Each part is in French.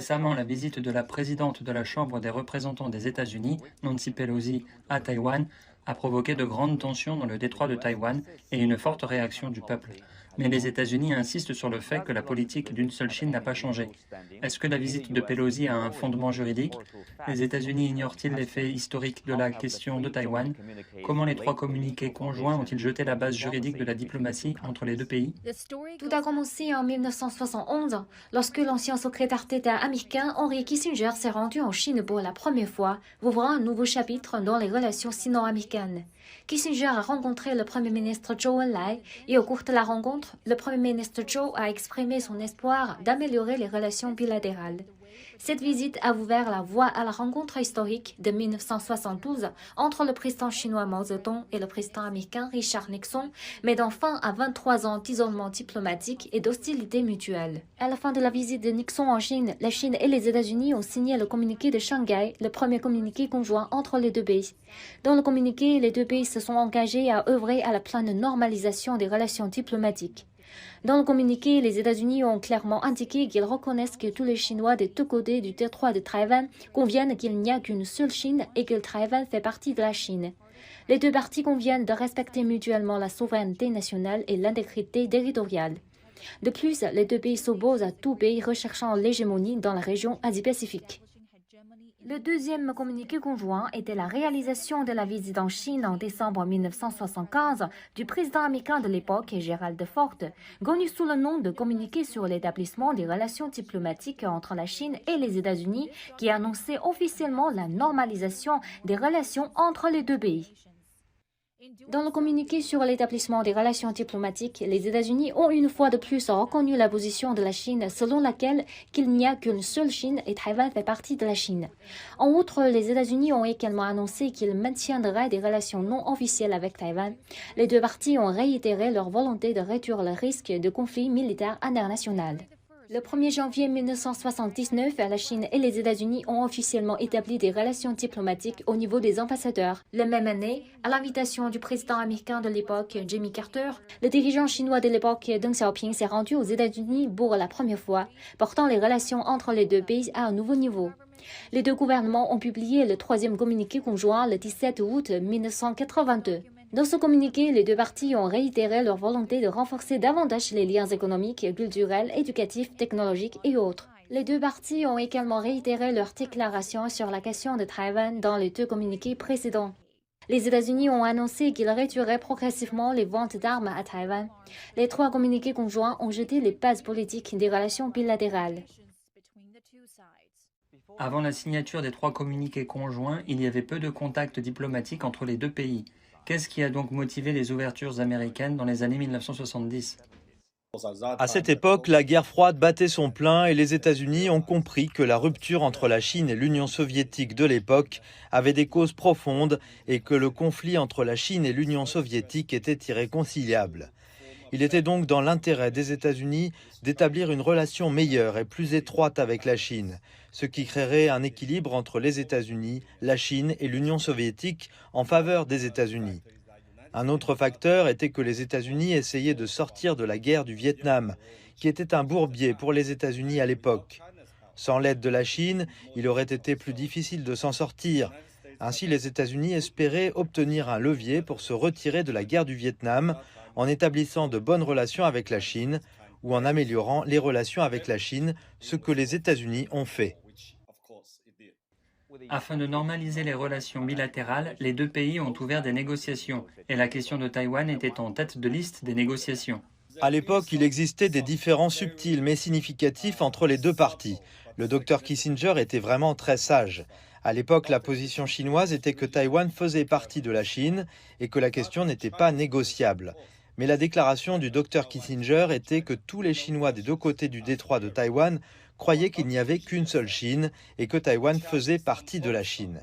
Récemment, la visite de la présidente de la Chambre des représentants des États-Unis, Nancy Pelosi, à Taïwan, a provoqué de grandes tensions dans le détroit de Taïwan et une forte réaction du peuple. Mais les États-Unis insistent sur le fait que la politique d'une seule Chine n'a pas changé. Est-ce que la visite de Pelosi a un fondement juridique? Les États-Unis ignorent-ils les faits historiques de la question de Taïwan? Comment les trois communiqués conjoints ont-ils jeté la base juridique de la diplomatie entre les deux pays? Tout a commencé en 1971, lorsque l'ancien secrétaire d'État américain Henry Kissinger s'est rendu en Chine pour la première fois, ouvrant un nouveau chapitre dans les relations sino-américaines. Kissinger a rencontré le Premier ministre Zhou Enlai et au cours de la rencontre, le Premier ministre Zhou a exprimé son espoir d'améliorer les relations bilatérales. Cette visite a ouvert la voie à la rencontre historique de 1972 entre le président chinois Mao Zedong et le président américain Richard Nixon, mettant fin à 23 ans d'isolement diplomatique et d'hostilité mutuelle. À la fin de la visite de Nixon en Chine, la Chine et les États-Unis ont signé le communiqué de Shanghai, le premier communiqué conjoint entre les deux pays. Dans le communiqué, les deux pays se sont engagés à œuvrer à la pleine normalisation des relations diplomatiques. Dans le communiqué, les États-Unis ont clairement indiqué qu'ils reconnaissent que tous les Chinois des deux côtés du détroit de Taïwan conviennent qu'il n'y a qu'une seule Chine et que Taïwan fait partie de la Chine. Les deux parties conviennent de respecter mutuellement la souveraineté nationale et l'intégrité territoriale. De plus, les deux pays s'opposent à tout pays recherchant l'hégémonie dans la région Asie-Pacifique. Le deuxième communiqué conjoint était la réalisation de la visite en Chine en décembre 1975 du président américain de l'époque, Gerald Ford, connu sous le nom de communiqué sur l'établissement des relations diplomatiques entre la Chine et les États-Unis, qui annonçait officiellement la normalisation des relations entre les deux pays. Dans le communiqué sur l'établissement des relations diplomatiques, les États-Unis ont une fois de plus reconnu la position de la Chine selon laquelle qu'il n'y a qu'une seule Chine et Taïwan fait partie de la Chine. En outre, les États-Unis ont également annoncé qu'ils maintiendraient des relations non officielles avec Taïwan. Les deux parties ont réitéré leur volonté de réduire le risque de conflit militaire international. Le 1er janvier 1979, la Chine et les États-Unis ont officiellement établi des relations diplomatiques au niveau des ambassadeurs. La même année, à l'invitation du président américain de l'époque, Jimmy Carter, le dirigeant chinois de l'époque, Deng Xiaoping, s'est rendu aux États-Unis pour la première fois, portant les relations entre les deux pays à un nouveau niveau. Les deux gouvernements ont publié le troisième communiqué conjoint le 17 août 1982. Dans ce communiqué, les deux parties ont réitéré leur volonté de renforcer davantage les liens économiques, culturels, éducatifs, technologiques et autres. Les deux parties ont également réitéré leur déclaration sur la question de Taïwan dans les deux communiqués précédents. Les États-Unis ont annoncé qu'ils réduiraient progressivement les ventes d'armes à Taïwan. Les trois communiqués conjoints ont jeté les bases politiques des relations bilatérales. Avant la signature des trois communiqués conjoints, il y avait peu de contacts diplomatiques entre les deux pays. Qu'est-ce qui a donc motivé les ouvertures américaines dans les années 1970? À cette époque, la guerre froide battait son plein et les États-Unis ont compris que la rupture entre la Chine et l'Union soviétique de l'époque avait des causes profondes et que le conflit entre la Chine et l'Union soviétique était irréconciliable. Il était donc dans l'intérêt des États-Unis d'établir une relation meilleure et plus étroite avec la Chine, ce qui créerait un équilibre entre les États-Unis, la Chine et l'Union soviétique en faveur des États-Unis. Un autre facteur était que les États-Unis essayaient de sortir de la guerre du Vietnam, qui était un bourbier pour les États-Unis à l'époque. Sans l'aide de la Chine, il aurait été plus difficile de s'en sortir. Ainsi, les États-Unis espéraient obtenir un levier pour se retirer de la guerre du Vietnam en établissant de bonnes relations avec la Chine ou en améliorant les relations avec la Chine, ce que les États-Unis ont fait. Afin de normaliser les relations bilatérales, les deux pays ont ouvert des négociations et la question de Taïwan était en tête de liste des négociations. À l'époque, il existait des différends subtils mais significatifs entre les deux parties. Le docteur Kissinger était vraiment très sage. À l'époque, la position chinoise était que Taïwan faisait partie de la Chine et que la question n'était pas négociable. Mais la déclaration du docteur Kissinger était que tous les Chinois des deux côtés du détroit de Taïwan croyaient qu'il n'y avait qu'une seule Chine et que Taïwan faisait partie de la Chine.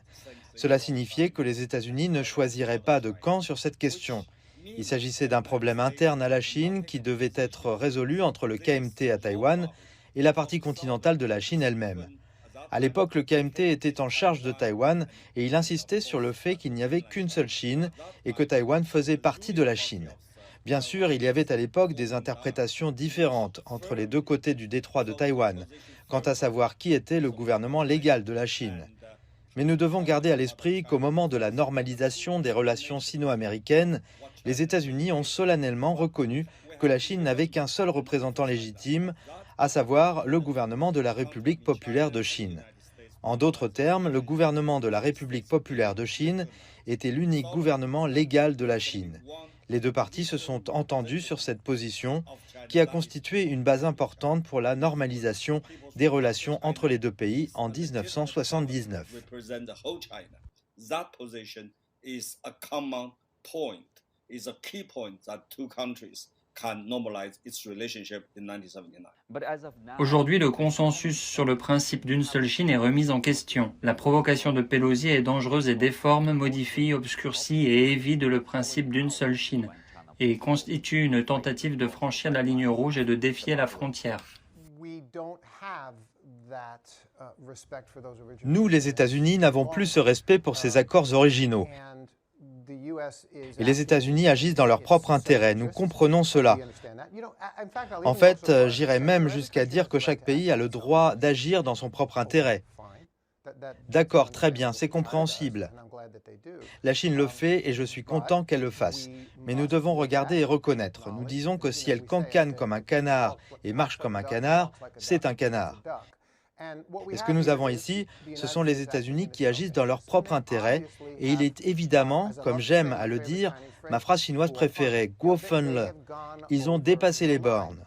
Cela signifiait que les États-Unis ne choisiraient pas de camp sur cette question. Il s'agissait d'un problème interne à la Chine qui devait être résolu entre le KMT à Taïwan et la partie continentale de la Chine elle-même. À l'époque, le KMT était en charge de Taïwan et il insistait sur le fait qu'il n'y avait qu'une seule Chine et que Taïwan faisait partie de la Chine. Bien sûr, il y avait à l'époque des interprétations différentes entre les deux côtés du détroit de Taïwan, quant à savoir qui était le gouvernement légal de la Chine. Mais nous devons garder à l'esprit qu'au moment de la normalisation des relations sino-américaines, les États-Unis ont solennellement reconnu que la Chine n'avait qu'un seul représentant légitime, à savoir le gouvernement de la République populaire de Chine. En d'autres termes, le gouvernement de la République populaire de Chine était l'unique gouvernement légal de la Chine. Les deux parties se sont entendues sur cette position qui a constitué une base importante pour la normalisation des relations entre les deux pays en 1979. Aujourd'hui, le consensus sur le principe d'une seule Chine est remis en question. La provocation de Pelosi est dangereuse et déforme, modifie, obscurcit et évite le principe d'une seule Chine et constitue une tentative de franchir la ligne rouge et de défier la frontière. Nous, les États-Unis, n'avons plus ce respect pour ces accords originaux. Et les États-Unis agissent dans leur propre intérêt. Nous comprenons cela. En fait, j'irais même jusqu'à dire que chaque pays a le droit d'agir dans son propre intérêt. D'accord, très bien, c'est compréhensible. La Chine le fait et je suis content qu'elle le fasse. Mais nous devons regarder et reconnaître. Nous disons que si elle cancane comme un canard et marche comme un canard, c'est un canard. Et ce que nous avons ici, ce sont les États-Unis qui agissent dans leur propre intérêt. Et il est évidemment, comme j'aime à le dire, ma phrase chinoise préférée, Guo Fen Le. Ils ont dépassé les bornes.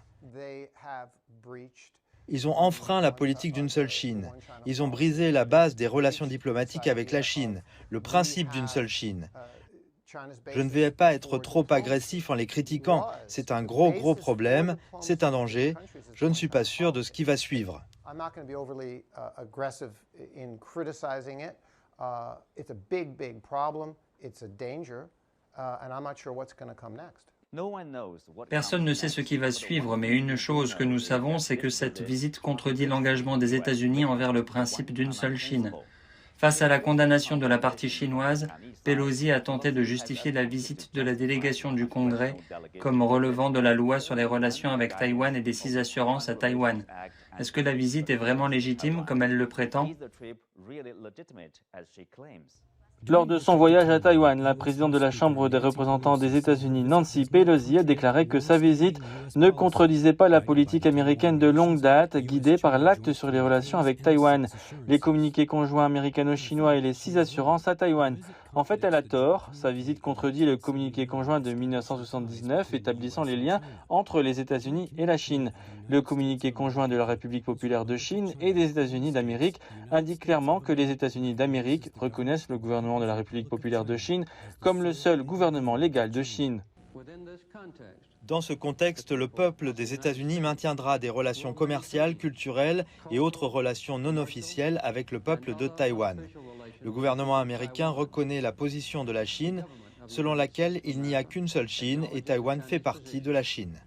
Ils ont enfreint la politique d'une seule Chine. Ils ont brisé la base des relations diplomatiques avec la Chine, le principe d'une seule Chine. Je ne vais pas être trop agressif en les critiquant. C'est un gros problème, c'est un danger. Je ne suis pas sûr de ce qui va suivre. I'm not going to be overly aggressive in criticizing it. It's a big problem. It's a danger, and I'm not sure what's going to come next. Personne ne sait ce qui va suivre, mais une chose que nous savons, c'est que cette visite contredit l'engagement des États-Unis envers le principe d'une seule Chine. Face à la condamnation de la partie chinoise, Pelosi a tenté de justifier la visite de la délégation du Congrès comme relevant de la loi sur les relations avec Taïwan et des 6 assurances à Taïwan. Est-ce que la visite est vraiment légitime comme elle le prétend ? Lors de son voyage à Taïwan, la présidente de la Chambre des représentants des États-Unis, Nancy Pelosi, a déclaré que sa visite ne contredisait pas la politique américaine de longue date, guidée par l'acte sur les relations avec Taïwan, les communiqués conjoints américano-chinois et les 6 assurances à Taïwan. En fait, elle a tort. Sa visite contredit le communiqué conjoint de 1979 établissant les liens entre les États-Unis et la Chine. Le communiqué conjoint de la République populaire de Chine et des États-Unis d'Amérique indique clairement que les États-Unis d'Amérique reconnaissent le gouvernement de la République populaire de Chine comme le seul gouvernement légal de Chine. Dans ce contexte, le peuple des États-Unis maintiendra des relations commerciales, culturelles et autres relations non officielles avec le peuple de Taïwan. Le gouvernement américain reconnaît la position de la Chine, selon laquelle il n'y a qu'une seule Chine et Taïwan fait partie de la Chine.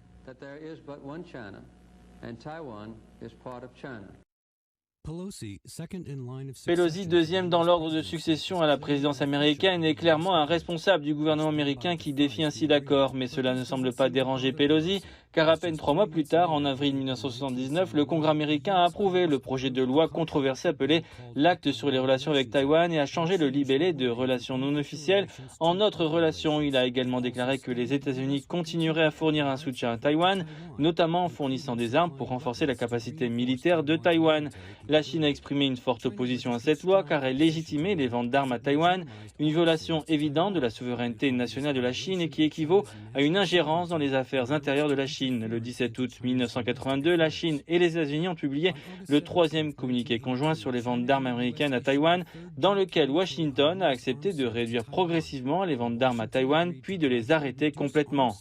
Pelosi, deuxième dans l'ordre de succession à la présidence américaine, est clairement un responsable du gouvernement américain qui défie ainsi l'accord. Mais cela ne semble pas déranger Pelosi, car à peine 3 mois plus tard, en avril 1979, le Congrès américain a approuvé le projet de loi controversé appelé l'Acte sur les relations avec Taïwan et a changé le libellé de relations non officielles en autres relations. Il a également déclaré que les États-Unis continueraient à fournir un soutien à Taïwan, notamment en fournissant des armes pour renforcer la capacité militaire de Taïwan. La Chine a exprimé une forte opposition à cette loi car elle légitimait les ventes d'armes à Taïwan, une violation évidente de la souveraineté nationale de la Chine et qui équivaut à une ingérence dans les affaires intérieures de la Chine. Le 17 août 1982, la Chine et les États-Unis ont publié le 3e communiqué conjoint sur les ventes d'armes américaines à Taïwan, dans lequel Washington a accepté de réduire progressivement les ventes d'armes à Taïwan, puis de les arrêter complètement.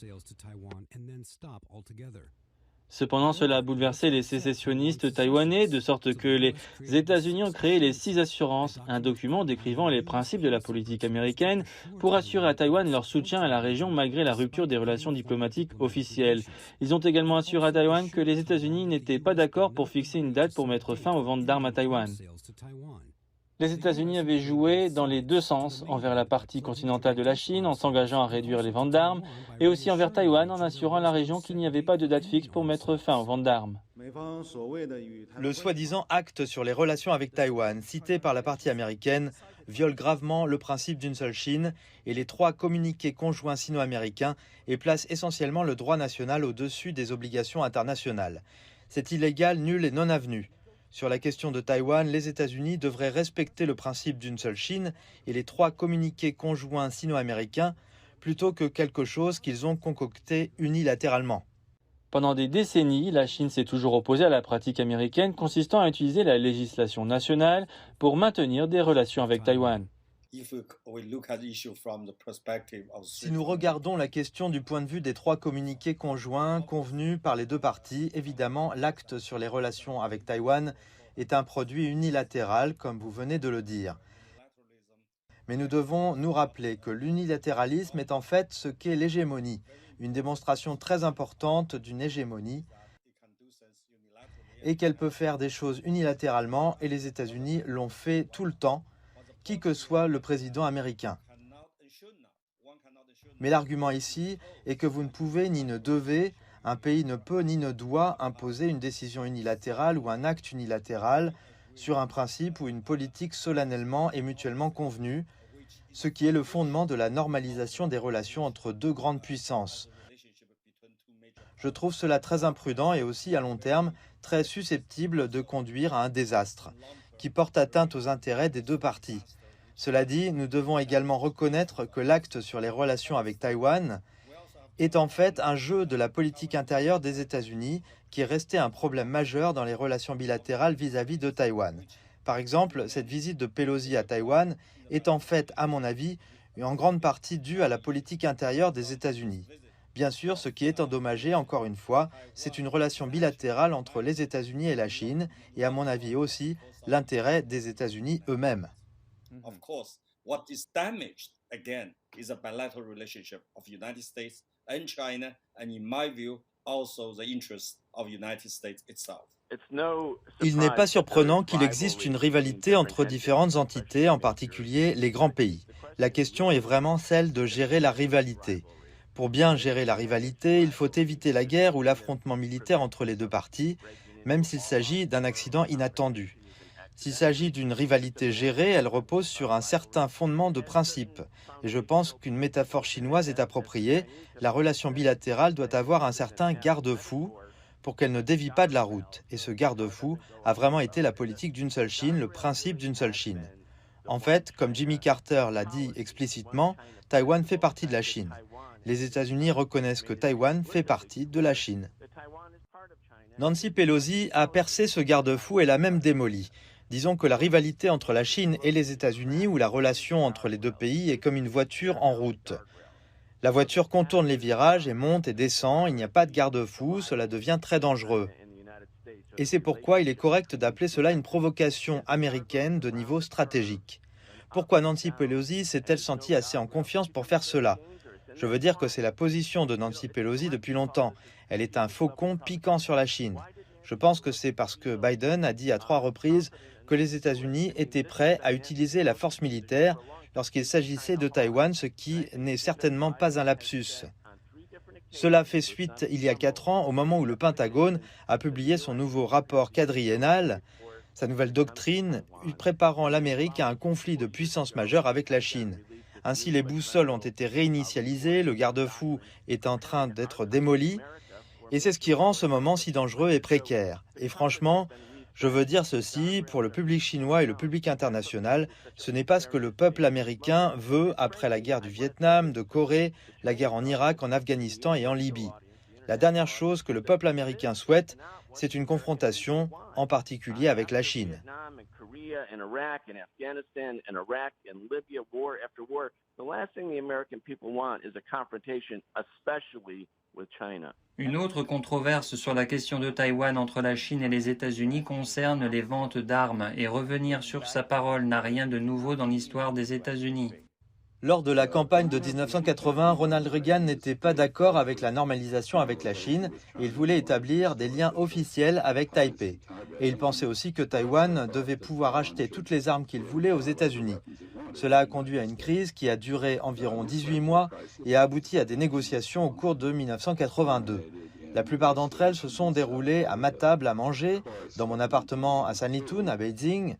Cependant, cela a bouleversé les sécessionnistes taïwanais, de sorte que les États-Unis ont créé les 6 assurances, un document décrivant les principes de la politique américaine pour assurer à Taïwan leur soutien à la région malgré la rupture des relations diplomatiques officielles. Ils ont également assuré à Taïwan que les États-Unis n'étaient pas d'accord pour fixer une date pour mettre fin aux ventes d'armes à Taïwan. Les États-Unis avaient joué dans les deux sens, envers la partie continentale de la Chine en s'engageant à réduire les ventes d'armes, et aussi envers Taïwan en assurant à la région qu'il n'y avait pas de date fixe pour mettre fin aux ventes d'armes. Le soi-disant acte sur les relations avec Taïwan, cité par la partie américaine, viole gravement le principe d'une seule Chine et les 3 communiqués conjoints sino-américains et place essentiellement le droit national au-dessus des obligations internationales. C'est illégal, nul et non avenu. Sur la question de Taïwan, les États-Unis devraient respecter le principe d'une seule Chine et les 3 communiqués conjoints sino-américains plutôt que quelque chose qu'ils ont concocté unilatéralement. Pendant des décennies, la Chine s'est toujours opposée à la pratique américaine consistant à utiliser la législation nationale pour maintenir des relations avec Taïwan. Si nous regardons la question du point de vue des 3 communiqués conjoints convenus par les 2 parties, évidemment, l'acte sur les relations avec Taïwan est un produit unilatéral, comme vous venez de le dire. Mais nous devons nous rappeler que l'unilatéralisme est en fait ce qu'est l'hégémonie, une démonstration très importante d'une hégémonie, et qu'elle peut faire des choses unilatéralement, et les États-Unis l'ont fait tout le temps, qui que soit le président américain. Mais l'argument ici est que vous ne pouvez ni ne devez, un pays ne peut ni ne doit imposer une décision unilatérale ou un acte unilatéral sur un principe ou une politique solennellement et mutuellement convenue, ce qui est le fondement de la normalisation des relations entre 2 grandes puissances. Je trouve cela très imprudent et aussi à long terme très susceptible de conduire à un désastre, qui porte atteinte aux intérêts des 2 parties. Cela dit, nous devons également reconnaître que l'acte sur les relations avec Taïwan est en fait un jeu de la politique intérieure des États-Unis qui est resté un problème majeur dans les relations bilatérales vis-à-vis de Taïwan. Par exemple, cette visite de Pelosi à Taïwan est en fait, à mon avis, en grande partie due à la politique intérieure des États-Unis. Bien sûr, ce qui est endommagé, encore une fois, c'est une relation bilatérale entre les États-Unis et la Chine, et à mon avis aussi, l'intérêt des États-Unis eux-mêmes. Of course, what is damaged, again, is a bilateral relationship of United States and China, and in my view, also the interest of United States itself. Il n'est pas surprenant qu'il existe une rivalité entre différentes entités, en particulier les grands pays. La question est vraiment celle de gérer la rivalité. Pour bien gérer la rivalité, il faut éviter la guerre ou l'affrontement militaire entre les 2 parties, même s'il s'agit d'un accident inattendu. S'il s'agit d'une rivalité gérée, elle repose sur un certain fondement de principe. Et je pense qu'une métaphore chinoise est appropriée. La relation bilatérale doit avoir un certain garde-fou pour qu'elle ne dévie pas de la route. Et ce garde-fou a vraiment été la politique d'une seule Chine, le principe d'une seule Chine. En fait, comme Jimmy Carter l'a dit explicitement, Taïwan fait partie de la Chine. Les États-Unis reconnaissent que Taïwan fait partie de la Chine. Nancy Pelosi a percé ce garde-fou et l'a même démoli. Disons que la rivalité entre la Chine et les États-Unis ou la relation entre les 2 pays est comme une voiture en route. La voiture contourne les virages et monte et descend, il n'y a pas de garde-fou, cela devient très dangereux. Et c'est pourquoi il est correct d'appeler cela une provocation américaine de niveau stratégique. Pourquoi Nancy Pelosi s'est-elle sentie assez en confiance pour faire cela ? Je veux dire que c'est la position de Nancy Pelosi depuis longtemps. Elle est un faucon piquant sur la Chine. Je pense que c'est parce que Biden a dit à 3 reprises que les États-Unis étaient prêts à utiliser la force militaire lorsqu'il s'agissait de Taïwan, ce qui n'est certainement pas un lapsus. Cela fait suite il y a 4 ans, au moment où le Pentagone a publié son nouveau rapport quadriennal, sa nouvelle doctrine, préparant l'Amérique à un conflit de puissance majeure avec la Chine. Ainsi, les boussoles ont été réinitialisées, le garde-fou est en train d'être démoli, et c'est ce qui rend ce moment si dangereux et précaire. Et franchement, je veux dire ceci, pour le public chinois et le public international, ce n'est pas ce que le peuple américain veut après la guerre du Vietnam, de Corée, la guerre en Irak, en Afghanistan et en Libye. La dernière chose que le peuple américain souhaite, c'est une confrontation, en particulier avec la Chine. Une autre controverse sur la question de Taïwan entre la Chine et les États-Unis concerne les ventes d'armes, et revenir sur sa parole n'a rien de nouveau dans l'histoire des États-Unis. Lors de la campagne de 1980, Ronald Reagan n'était pas d'accord avec la normalisation avec la Chine et il voulait établir des liens officiels avec Taipei. Et il pensait aussi que Taïwan devait pouvoir acheter toutes les armes qu'il voulait aux États-Unis. Cela a conduit à une crise qui a duré environ 18 mois et a abouti à des négociations au cours de 1982. La plupart d'entre elles se sont déroulées à ma table à manger, dans mon appartement à Sanlitun, à Beijing,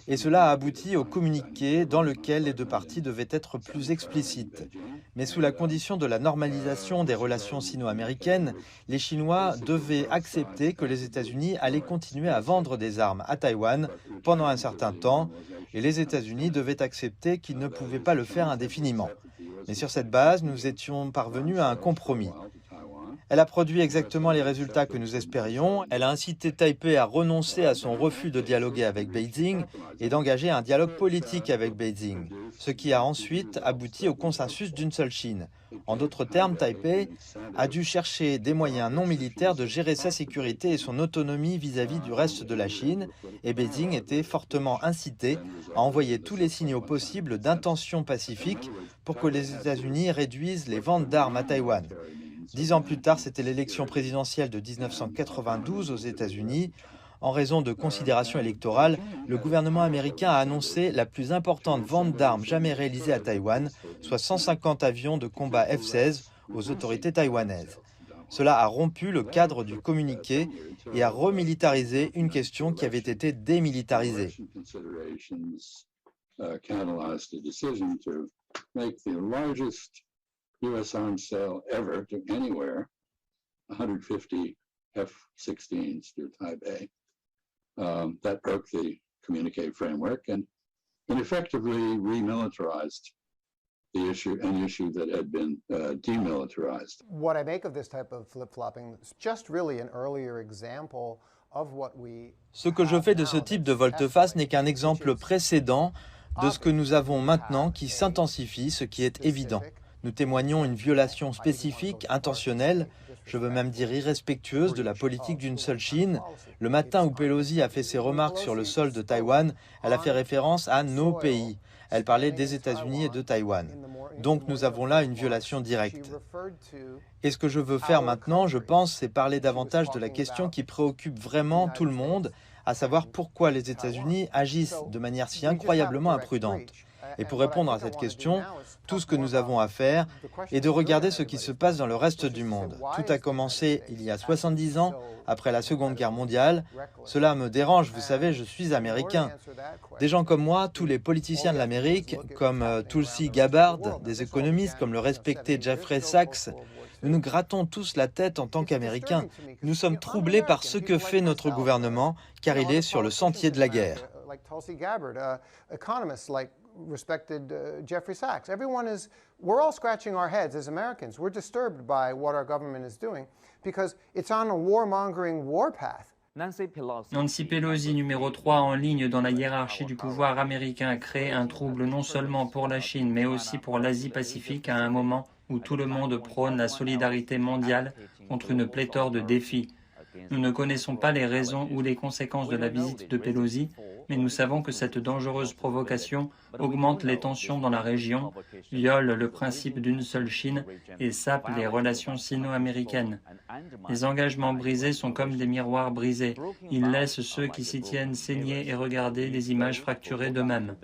et cela a abouti au communiqué dans lequel les deux parties devaient être plus explicites. Mais sous la condition de la normalisation des relations sino-américaines, les Chinois devaient accepter que les États-Unis allaient continuer à vendre des armes à Taïwan pendant un certain temps, et les États-Unis devaient accepter qu'ils ne pouvaient pas le faire indéfiniment. Mais sur cette base, nous étions parvenus à un compromis. Elle a produit exactement les résultats que nous espérions. Elle a incité Taipei à renoncer à son refus de dialoguer avec Beijing et d'engager un dialogue politique avec Beijing, ce qui a ensuite abouti au consensus d'une seule Chine. En d'autres termes, Taipei a dû chercher des moyens non militaires de gérer sa sécurité et son autonomie vis-à-vis du reste de la Chine, et Beijing était fortement incité à envoyer tous les signaux possibles d'intention pacifique pour que les États-Unis réduisent les ventes d'armes à Taïwan. 10 ans plus tard, c'était l'élection présidentielle de 1992 aux États-Unis. En raison de considérations électorales, le gouvernement américain a annoncé la plus importante vente d'armes jamais réalisée à Taïwan, soit 150 avions de combat F-16 aux autorités taïwanaises. Cela a rompu le cadre du communiqué et a remilitarisé une question qui avait été démilitarisée. U.S. arms sale ever to anywhere, 150 F-16s to Taipei. That broke the communique framework and effectively remilitarized the issue, an issue that had been demilitarized. What I make of this type of flip-flopping is just really an earlier example of what we. Ce que je fais de ce type de volte-face n'est qu'un exemple précédent de ce que nous avons maintenant qui s'intensifie, ce qui est évident. Nous témoignons une violation spécifique, intentionnelle, je veux même dire irrespectueuse de la politique d'une seule Chine. Le matin où Pelosi a fait ses remarques sur le sol de Taïwan, elle a fait référence à nos pays. Elle parlait des États-Unis et de Taïwan. Donc nous avons là une violation directe. Et ce que je veux faire maintenant, je pense, c'est parler davantage de la question qui préoccupe vraiment tout le monde, à savoir pourquoi les États-Unis agissent de manière si incroyablement imprudente. Et pour répondre à cette question, tout ce que nous avons à faire est de regarder ce qui se passe dans le reste du monde. Tout a commencé il y a 70 ans, après la Seconde Guerre mondiale. Cela me dérange, vous savez, je suis américain. Des gens comme moi, tous les politiciens de l'Amérique, comme Tulsi Gabbard, des économistes comme le respecté Jeffrey Sachs, nous nous grattons tous la tête en tant qu'Américains. Nous sommes troublés par ce que fait notre gouvernement, car il est sur le sentier de la guerre. Respected Jeffrey Sachs. We're all scratching our heads as Americans. We're disturbed by what our government is doing because it's on a warmongering warpath. Nancy Pelosi, numéro 3 en ligne dans la hiérarchie du pouvoir américain, a créé un trouble non seulement pour la Chine, mais aussi pour l'Asie-Pacifique à un moment où tout le monde prône la solidarité mondiale contre une pléthore de défis. Nous ne connaissons pas les raisons ou les conséquences de la visite de Pelosi, mais nous savons que cette dangereuse provocation augmente les tensions dans la région, viole le principe d'une seule Chine et sape les relations sino-américaines. Les engagements brisés sont comme des miroirs brisés. Ils laissent ceux qui s'y tiennent saigner et regarder les images fracturées d'eux-mêmes.